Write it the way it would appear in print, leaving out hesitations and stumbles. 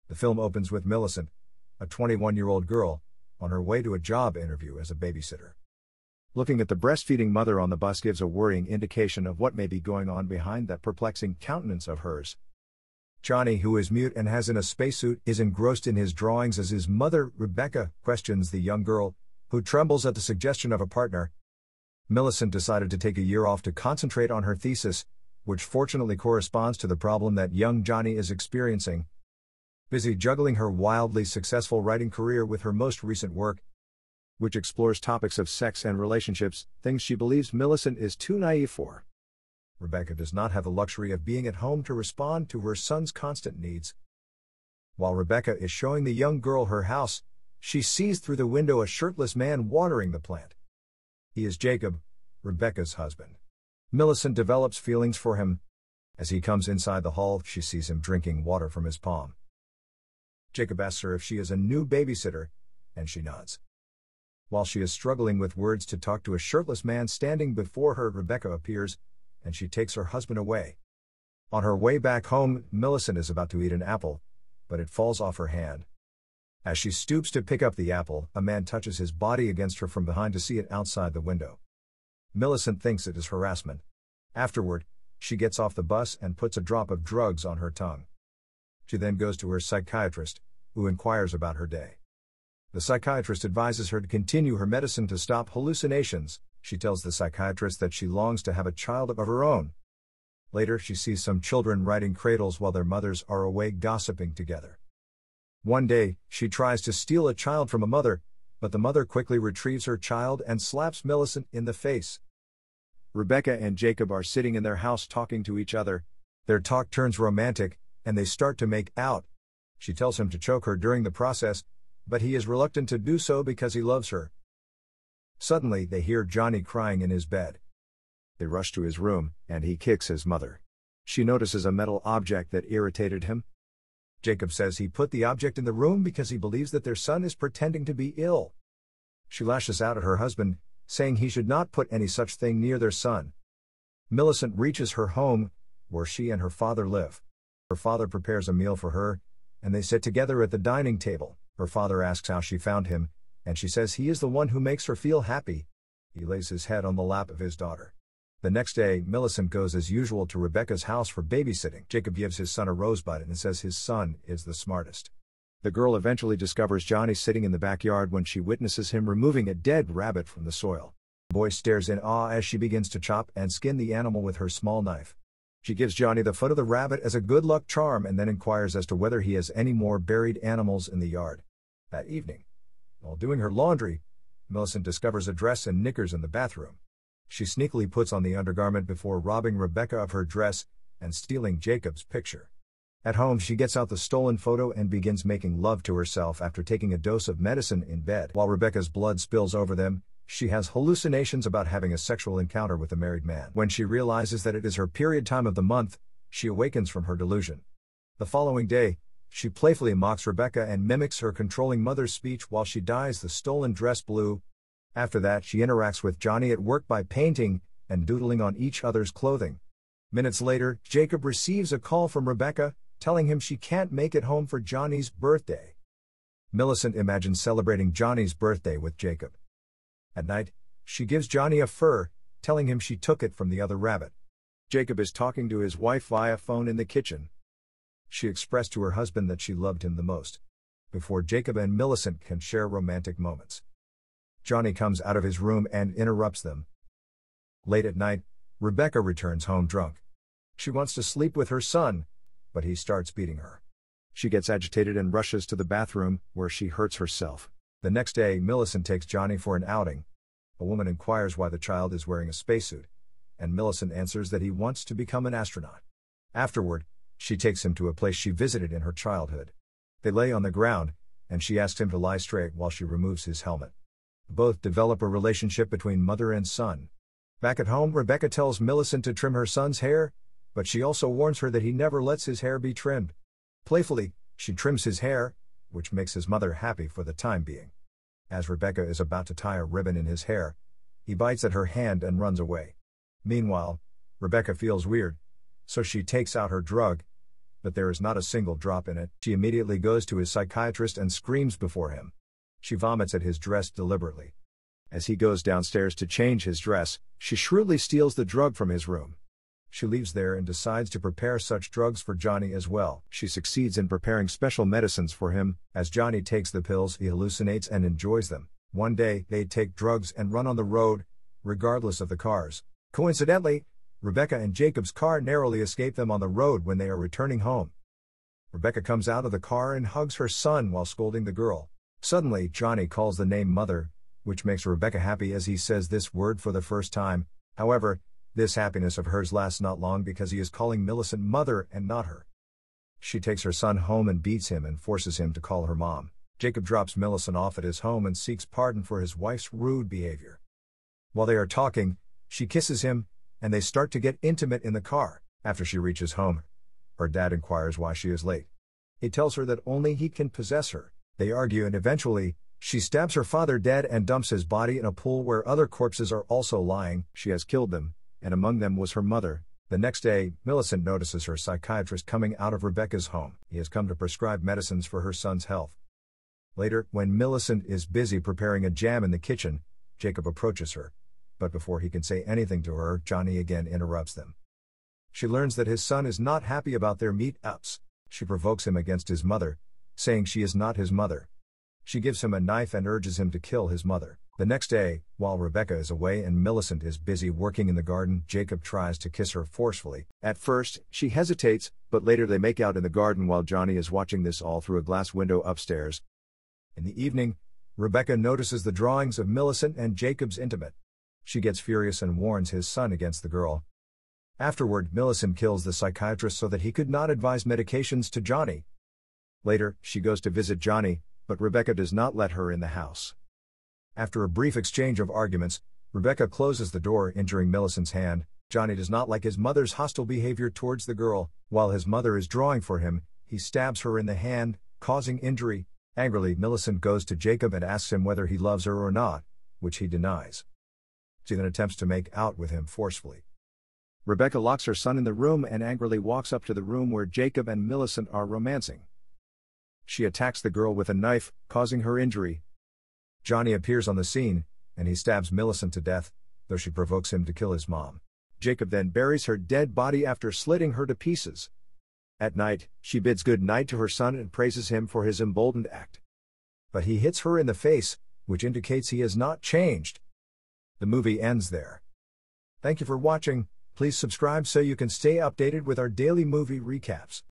The film opens with Millicent, a 21-year-old girl, on her way to a job interview as a babysitter. Looking at the breastfeeding mother on the bus gives a worrying indication of what may be going on behind that perplexing countenance of hers. Johnny, who is mute and has in a spacesuit, is engrossed in his drawings as his mother, Rebecca, questions the young girl, who trembles at the suggestion of a partner. Millicent decided to take a year off to concentrate on her thesis, which fortunately corresponds to the problem that young Johnny is experiencing. Busy juggling her wildly successful writing career with her most recent work, which explores topics of sex and relationships, things she believes Millicent is too naive for. Rebecca does not have the luxury of being at home to respond to her son's constant needs. While Rebecca is showing the young girl her house, she sees through the window a shirtless man watering the plant. He is Jacob, Rebecca's husband. Millicent develops feelings for him. As he comes inside the hall, she sees him drinking water from his palm. Jacob asks her if she is a new babysitter, and she nods. While she is struggling with words to talk to a shirtless man standing before her, Rebecca appears, and she takes her husband away. On her way back home, Millicent is about to eat an apple, but it falls off her hand. As she stoops to pick up the apple, a man touches his body against her from behind to see it outside the window. Millicent thinks it is harassment. Afterward, she gets off the bus and puts a drop of drugs on her tongue. She then goes to her psychiatrist, who inquires about her day. The psychiatrist advises her to continue her medicine to stop hallucinations. She tells the psychiatrist that she longs to have a child of her own. Later, she sees some children riding cradles while their mothers are away gossiping together. One day, she tries to steal a child from a mother, but the mother quickly retrieves her child and slaps Millicent in the face. Rebecca and Jacob are sitting in their house talking to each other. Their talk turns romantic, and they start to make out. She tells him to choke her during the process, but he is reluctant to do so because he loves her. Suddenly, they hear Johnny crying in his bed. They rush to his room, and he kicks his mother. She notices a metal object that irritated him. Jacob says he put the object in the room because he believes that their son is pretending to be ill. She lashes out at her husband, saying he should not put any such thing near their son. Millicent reaches her home, where she and her father live. Her father prepares a meal for her, and they sit together at the dining table. Her father asks how she found him, and she says he is the one who makes her feel happy. He lays his head on the lap of his daughter. The next day, Millicent goes as usual to Rebecca's house for babysitting. Jacob gives his son a rosebud and says his son is the smartest. The girl eventually discovers Johnny sitting in the backyard when she witnesses him removing a dead rabbit from the soil. The boy stares in awe as she begins to chop and skin the animal with her small knife. She gives Johnny the foot of the rabbit as a good luck charm and then inquires as to whether he has any more buried animals in the yard. That evening, while doing her laundry, Millicent discovers a dress and knickers in the bathroom. She sneakily puts on the undergarment before robbing Rebecca of her dress and stealing Jacob's picture. At home, she gets out the stolen photo and begins making love to herself after taking a dose of medicine in bed. While Rebecca's blood spills over them, she has hallucinations about having a sexual encounter with a married man. When she realizes that it is her period time of the month, she awakens from her delusion. The following day, she playfully mocks Rebecca and mimics her controlling mother's speech while she dyes the stolen dress blue. After that, she interacts with Johnny at work by painting and doodling on each other's clothing. Minutes later, Jacob receives a call from Rebecca, telling him she can't make it home for Johnny's birthday. Millicent imagines celebrating Johnny's birthday with Jacob. At night, she gives Johnny a fur, telling him she took it from the other rabbit. Jacob is talking to his wife via phone in the kitchen. She expressed to her husband that she loved him the most, before Jacob and Millicent can share romantic moments. Johnny comes out of his room and interrupts them. Late at night, Rebecca returns home drunk. She wants to sleep with her son, but he starts beating her. She gets agitated and rushes to the bathroom, where she hurts herself. The next day, Millicent takes Johnny for an outing. A woman inquires why the child is wearing a spacesuit, and Millicent answers that he wants to become an astronaut. Afterward, she takes him to a place she visited in her childhood. They lay on the ground, and she asks him to lie straight while she removes his helmet. Both develop a relationship between mother and son. Back at home, Rebecca tells Millicent to trim her son's hair, but she also warns her that he never lets his hair be trimmed. Playfully, she trims his hair, which makes his mother happy for the time being. As Rebecca is about to tie a ribbon in his hair, he bites at her hand and runs away. Meanwhile, Rebecca feels weird, so she takes out her drug, but there is not a single drop in it. She immediately goes to his psychiatrist and screams before him. She vomits at his dress deliberately. As he goes downstairs to change his dress, she shrewdly steals the drug from his room. She leaves there and decides to prepare such drugs for Johnny as well. She succeeds in preparing special medicines for him. As Johnny takes the pills, he hallucinates and enjoys them. One day, they take drugs and run on the road, regardless of the cars. Coincidentally, Rebecca and Jacob's car narrowly escape them on the road when they are returning home. Rebecca comes out of the car and hugs her son while scolding the girl. Suddenly, Johnny calls the name mother, which makes Rebecca happy as he says this word for the first time. However, this happiness of hers lasts not long because he is calling Millicent mother and not her. She takes her son home and beats him and forces him to call her mom. Jacob drops Millicent off at his home and seeks pardon for his wife's rude behavior. While they are talking, she kisses him, and they start to get intimate in the car. After she reaches home, her dad inquires why she is late. He tells her that only he can possess her. They argue and eventually, she stabs her father dead and dumps his body in a pool where other corpses are also lying. She has killed them, and among them was her mother. The next day, Millicent notices her psychiatrist coming out of Rebecca's home. He has come to prescribe medicines for her son's health. Later, when Millicent is busy preparing a jam in the kitchen, Jacob approaches her. But before he can say anything to her, Johnny again interrupts them. She learns that his son is not happy about their meet-ups. She provokes him against his mother, saying she is not his mother. She gives him a knife and urges him to kill his mother. The next day, while Rebecca is away and Millicent is busy working in the garden, Jacob tries to kiss her forcefully. At first, she hesitates, but later they make out in the garden while Johnny is watching this all through a glass window upstairs. In the evening, Rebecca notices the drawings of Millicent and Jacob's intimate. She gets furious and warns his son against the girl. Afterward, Millicent kills the psychiatrist so that he could not advise medications to Johnny. Later, she goes to visit Johnny, but Rebecca does not let her in the house. After a brief exchange of arguments, Rebecca closes the door, injuring Millicent's hand. Johnny does not like his mother's hostile behavior towards the girl. While his mother is drawing for him, he stabs her in the hand, causing injury. Angrily, Millicent goes to Jacob and asks him whether he loves her or not, which he denies. She then attempts to make out with him forcefully. Rebecca locks her son in the room and angrily walks up to the room where Jacob and Millicent are romancing. She attacks the girl with a knife, causing her injury. Johnny appears on the scene, and he stabs Millicent to death, though she provokes him to kill his mom. Jacob then buries her dead body after slitting her to pieces. At night, she bids good night to her son and praises him for his emboldened act. But he hits her in the face, which indicates he has not changed. The movie ends there. Thank you for watching. Please subscribe so you can stay updated with our daily movie recaps.